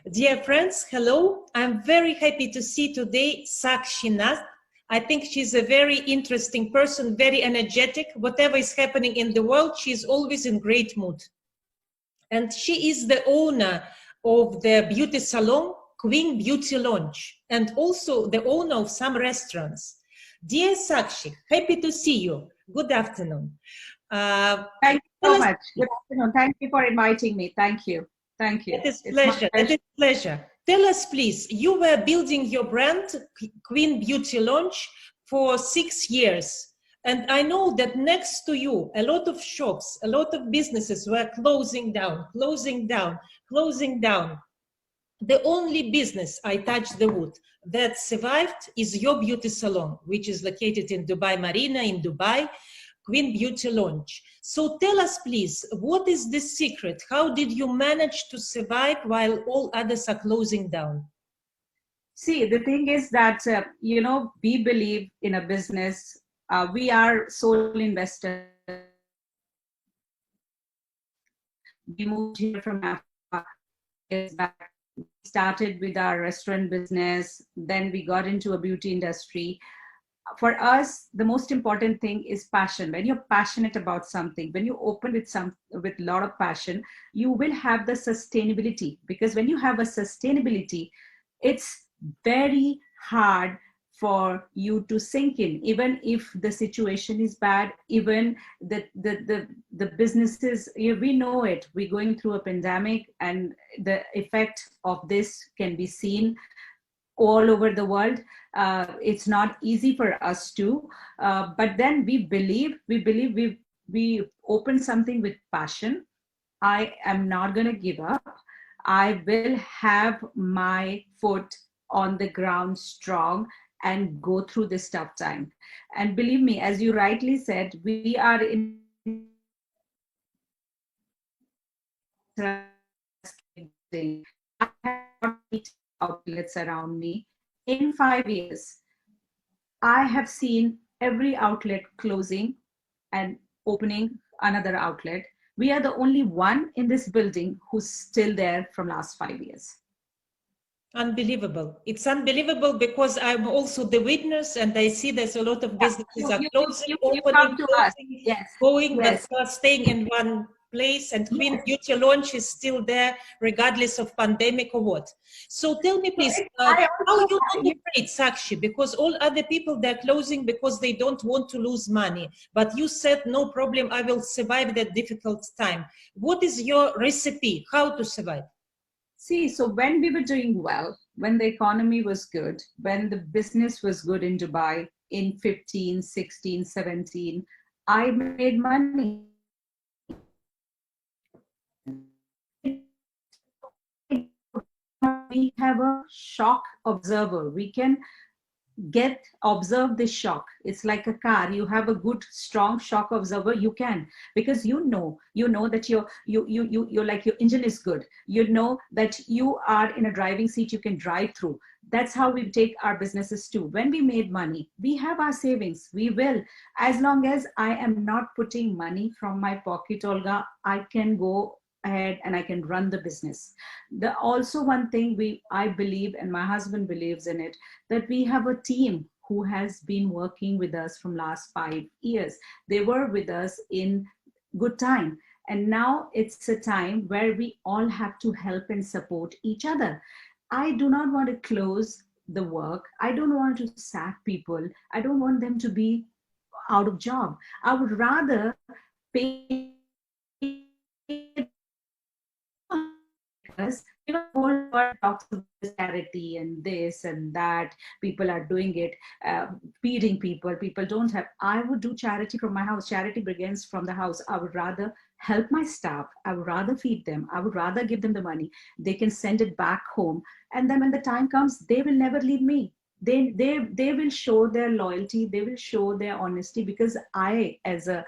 Dear friends, hello. I'm very happy to see today Sakshi Nath. I think she's a very interesting person, very energetic. Whatever is happening in the world, she's always in great mood. And she is the owner of the beauty salon, Queen Beauty Lounge, and also the owner of some restaurants. Dear Sakshi, happy to see you. Good afternoon. Thank you so much. Good afternoon. Thank you for inviting me. Thank you. Thank you. It is pleasure. It is pleasure. Tell us, please, you were building your brand, Queen Beauty Lounge, for 6 years. And I know that next to you, a lot of shops, a lot of businesses were closing down, closing down, closing down. The only business, I touch the wood, that survived is your beauty salon, which is located in Dubai Marina in Dubai, Queen Beauty Lounge. So tell us, please, what is the secret? How did you manage to survive while all others are closing down? See, the thing is that, we believe in a business. We are sole investors. We moved here from Africa years back. We started with our restaurant business. Then we got into a beauty industry. For us, the most important thing is passion. When you're passionate about something, when you open with a lot of passion, you will have the sustainability, because when you have a sustainability, it's very hard for you to sink in, even if the situation is bad, even the businesses, we know it, we're going through a pandemic, and the effect of this can be seen all over the world. It's not easy for us to, but then we believe we open something with passion. I am not going to give up. I will have my foot on the ground strong and go through this tough time. And believe me, as you rightly said, we are in I have outlets around me. In 5 years, I have seen every outlet closing and opening another outlet. We are the only one in this building who's still there from last 5 years. Unbelievable. It's unbelievable because I'm also the witness, and I see there's a lot of businesses are closing, opening, closing, yes. going, yes. but staying in one place, and Queen Beauty Launch is still there regardless of pandemic or what. So tell me, please, how you operate, Sakshi, because all other people, they're closing because they don't want to lose money. But you said, no problem, I will survive that difficult time. What is your recipe? How to survive? See, so when we were doing well, when the economy was good, when the business was good in Dubai in 15, 16, 17, I made money. We have a shock observer. We can observe this shock. It's like a car. You have a good strong shock observer, you can, because you know that you're like, your engine is good, you know that you are in a driving seat, you can drive through. That's how we take our businesses too. When we made money, we have our savings, we will, as long as I am not putting money from my pocket, Olga, I can go ahead and I can run the business. The also one thing I believe, and my husband believes in it, that we have a team who has been working with us from last 5 years. They were with us in good time, and now it's a time where we all have to help and support each other. I do not want to close the work. I don't want to sack people. I don't want them to be out of job. I would rather pay us. Whole world talks about charity and this and that. People are doing it, feeding people. People don't have. I would do charity from my house. Charity begins from the house. I would rather help my staff. I would rather feed them. I would rather give them the money. They can send it back home. And then when the time comes, they will never leave me. They will show their loyalty. They will show their honesty, because I, as a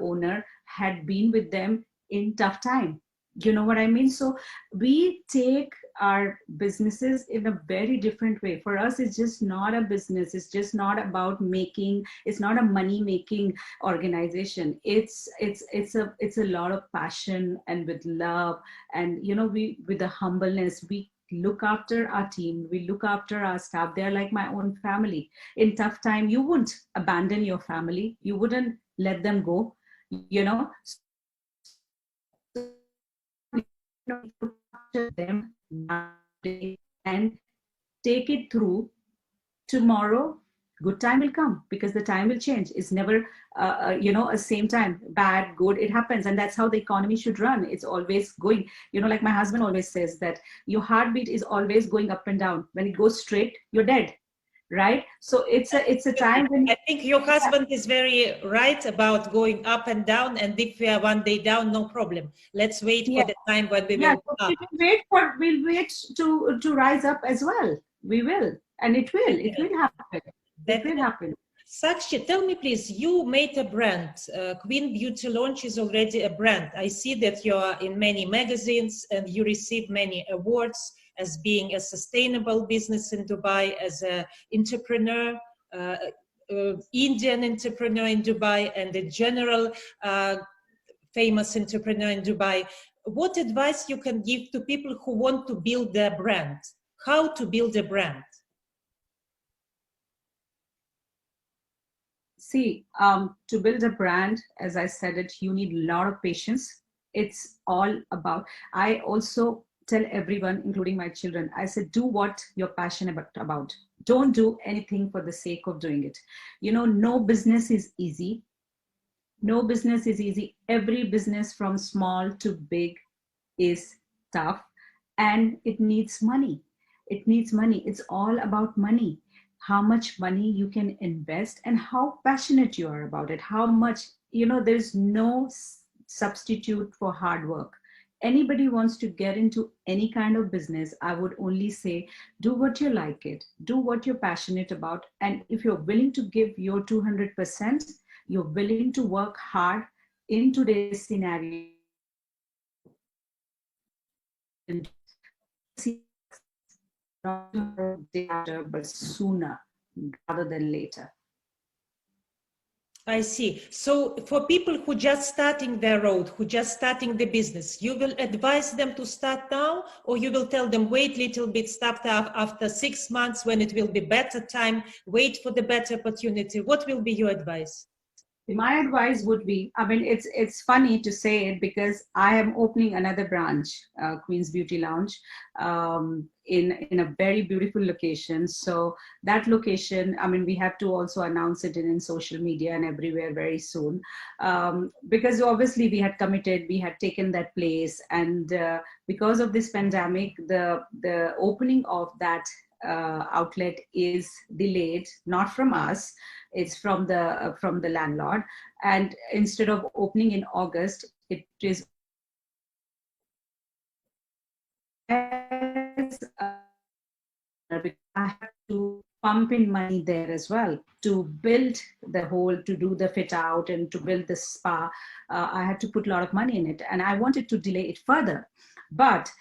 owner, had been with them in tough time. You know what I mean? So we take our businesses in a very different way. For us, it's just not a business. It's just not about making. It's not a money making organization. It's a lot of passion, and with love, and we, with the humbleness, we look after our team, we look after our staff. They're like my own family. In tough time, you wouldn't abandon your family, you wouldn't let them go, you know. Look after them and take it through. Tomorrow good time will come, because the time will change. It's never a same time, bad, good, it happens. And that's how the economy should run. It's always going, like my husband always says, that your heartbeat is always going up and down. When it goes straight, you're dead, right? So it's a time when I think your husband is very right about going up and down, and if we are one day down, no problem. Let's wait for the time when we will so up. we'll wait to rise up as well. We will, and it will happen. It will happen. Sakshi, tell me please, you made a brand. Queen Beauty Launch is already a brand. I see that you are in many magazines and you receive many awards as being a sustainable business in Dubai, as an entrepreneur, Indian entrepreneur in Dubai, and a general famous entrepreneur in Dubai. What advice you can give to people who want to build their brand? How to build a brand? See, to build a brand, as I said it, you need a lot of patience. It's all about, I also tell everyone, including my children, I said, do what you're passionate about. Don't do anything for the sake of doing it. No business is easy. No business is easy. Every business from small to big is tough, and it needs money. It needs money. It's all about money. How much money you can invest and how passionate you are about it. How much, there's no substitute for hard work. Anybody wants to get into any kind of business, I would only say, do what you like it, do what you're passionate about. And if you're willing to give your 200%, you're willing to work hard in today's scenario, and not day after, but sooner rather than later. I see. So for people who just starting their road, who just starting the business, you will advise them to start now, or you will tell them, wait a little bit, start after 6 months when it will be better time, wait for the better opportunity. What will be your advice? My advice would be, it's funny to say it because I am opening another branch, Queen's Beauty Lounge, in a very beautiful location. So that location, we have to also announce it in social media and everywhere very soon, because obviously we had committed, we had taken that place, and because of this pandemic, the opening of that outlet is delayed, not from us, it's from the landlord. And instead of opening in August, it is I have to pump in money there as well to build the whole, to do the fit out and to build the spa. I had to put a lot of money in it, and I wanted to delay it further. But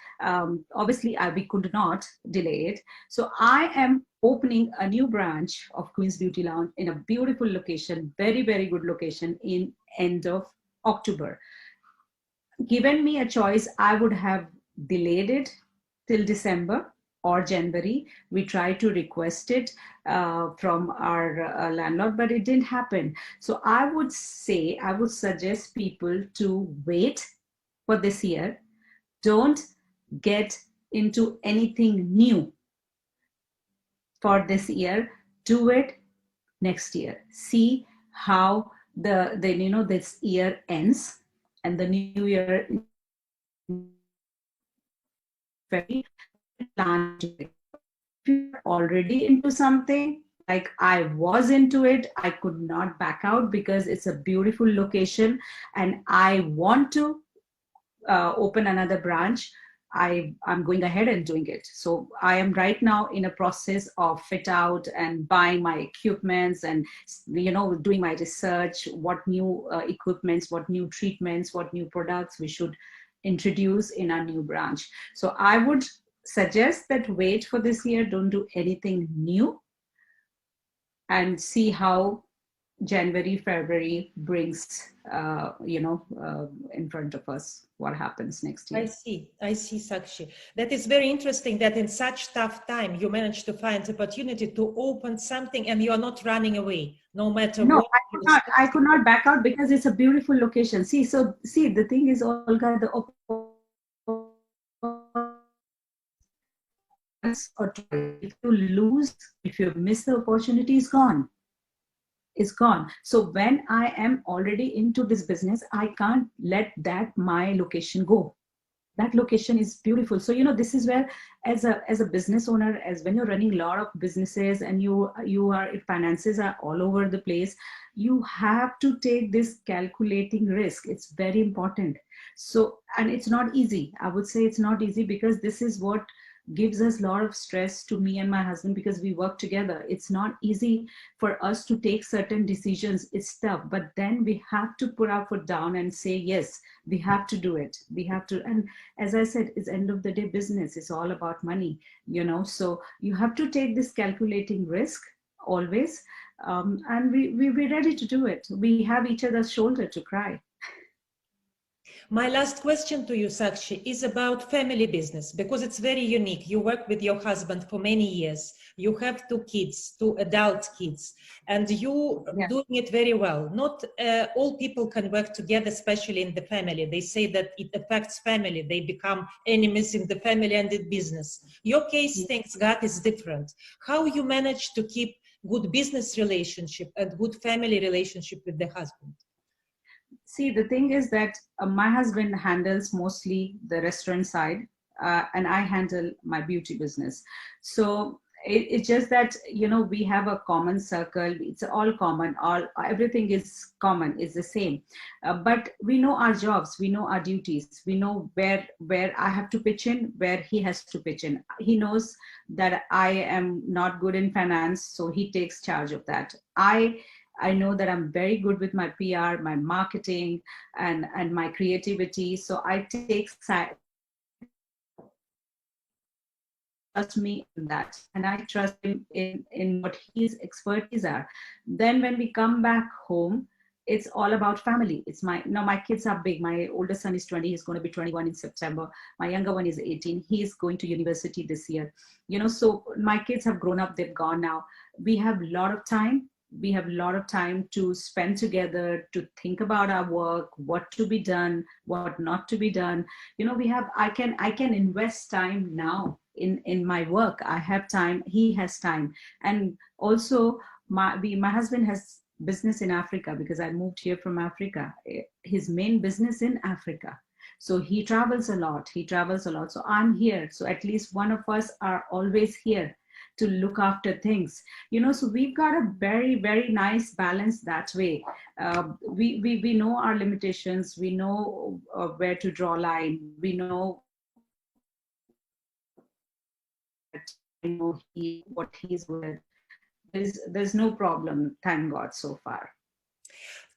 obviously we could not delay it. So I am opening a new branch of Queen's Beauty Lounge in a beautiful location, very, very good location, in end of October. Given me a choice, I would have delayed it till December or January. We tried to request it from our landlord, but it didn't happen. So I would suggest people to wait for this year. Don't get into anything new for this year. Do it next year. See how this year ends, and the new year very plan to it. If you're already into something, like I was into it, I could not back out because it's a beautiful location and I want to open another branch. I'm going ahead and doing it. So I am right now in a process of fit out and buying my equipments and doing my research, what new equipments, what new treatments, what new products we should introduce in our new branch. So I would suggest that wait for this year, don't do anything new, and see how January, February brings, in front of us what happens next year. I see, Sakshi. That is very interesting that in such tough time, you managed to find opportunity to open something and you are not running away, no matter No, what. I could not back out because it's a beautiful location. See, the thing is, Olga, the once or twice, if you lose, if you miss the opportunity, is gone. Is gone. So when I am already into this business, I can't let that my location go. That location is beautiful. So this is where, as a business owner, as when you're running a lot of businesses and you are, if finances are all over the place, you have to take this calculating risk. It's very important. So, and it's not easy. I would say it's not easy, because this is what gives us a lot of stress to me and my husband, because we work together. It's not easy for us to take certain decisions. It's tough, but then we have to put our foot down and say, yes, we have to do it. We have to. And as I said, it's end of the day business. It's all about money, so you have to take this calculating risk always. And we're ready to do it. We have each other's shoulder to cry. My last question to you, Sakshi, is about family business, because it's very unique. You work with your husband for many years. You have 2 kids, 2 adult kids, and you Yeah. doing it very well. Not all people can work together, especially in the family. They say that it affects family. They become enemies in the family and in business. Your case, thanks God, is different. How you manage to keep good business relationship and good family relationship with the husband? See, the thing is that my husband handles mostly the restaurant side, and I handle my beauty business. So it's just that we have a common circle. It's all common. All everything is common. Is the same, but we know our jobs. We know our duties. We know where I have to pitch in, where he has to pitch in. He knows that I am not good in finance, so he takes charge of that. I know that I'm very good with my PR, my marketing, and my creativity. So I take trust me in that, and I trust him in what his expertise are. Then when we come back home, it's all about family. It's my kids are big. My older son is 20. He's going to be 21 in September. My younger one is 18. He's going to university this year. So my kids have grown up. They've gone now. We have a lot of time. We have a lot of time to spend together, to think about our work, what to be done, what not to be done. I can invest time now in my work. I have time, he has time. And also my husband has business in Africa, because I moved here from Africa. His main business in Africa. So he travels a lot. So I'm here. So at least one of us are always here to look after things. So we've got a very, very nice balance that way. We know our limitations. We know where to draw line. We know what he's with. There's no problem, thank God, so far.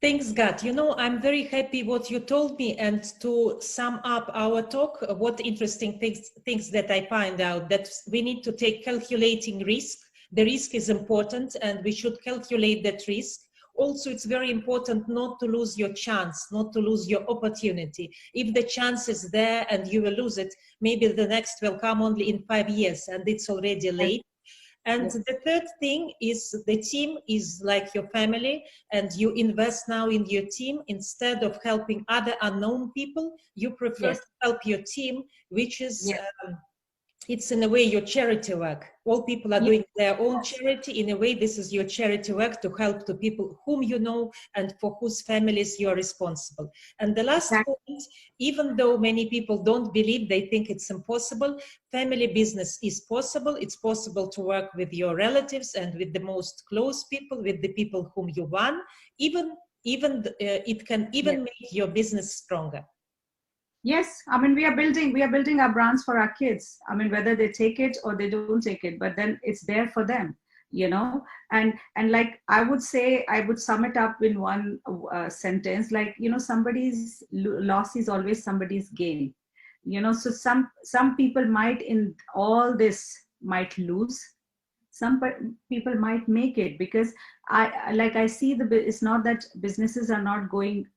Thanks God. I'm very happy what you told me. And to sum up our talk, what interesting things that I find out, that we need to take calculating risk. The risk is important and we should calculate that risk. Also, it's very important not to lose your chance, not to lose your opportunity. If the chance is there and you will lose it, maybe the next will come only in 5 years and it's already late. And Yes. the third thing is the team is like your family, and you invest now in your team. Instead of helping other unknown people, you prefer Yes. to help your team, which is Yes. it's in a way your charity work. All people are Yes. doing their own charity. In a way, this is your charity work to help the people whom you know and for whose families you're responsible. And the last point, even though many people don't believe, they think it's impossible, family business is possible. It's possible to work with your relatives and with the most close people, with the people whom you want. Even it can even make your business stronger. Yes, I mean we are building our brands for our kids. I mean, whether they take it or they don't take it, but then it's there for them, and like I would say, I would sum it up in one sentence, like somebody's loss is always somebody's gain. So some people might in all this might lose, people might make it, because I see it's not that businesses are not going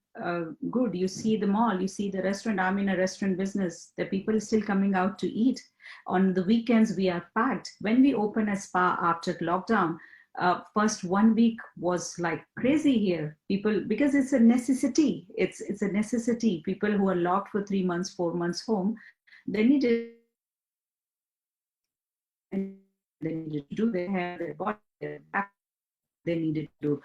good. You see the mall, you see the restaurant. I'm in a restaurant business. The people are still coming out to eat. On the weekends, we are packed. When we open a spa after lockdown, first 1 week was like crazy here. People, because it's a necessity. It's a necessity. People who are locked for 3 months, 4 months home, they needed to do their hair, their body, their back, they needed to,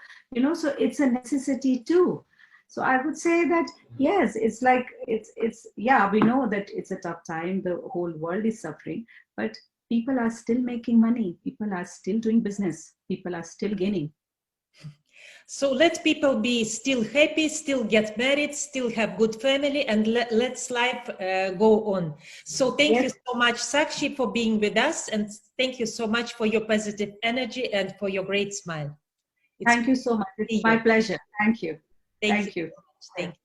so it's a necessity too. So I would say that yes, it's like it's yeah, we know that it's a tough time, the whole world is suffering, but people are still making money, people are still doing business, people are still gaining. So let people be still happy, still get married, still have good family, and let's life go on. So thank you so much, Sakshi, for being with us, and thank you so much for your positive energy and for your great smile. Thank you so much. It's my pleasure. Thank you. Thank you. Thank you.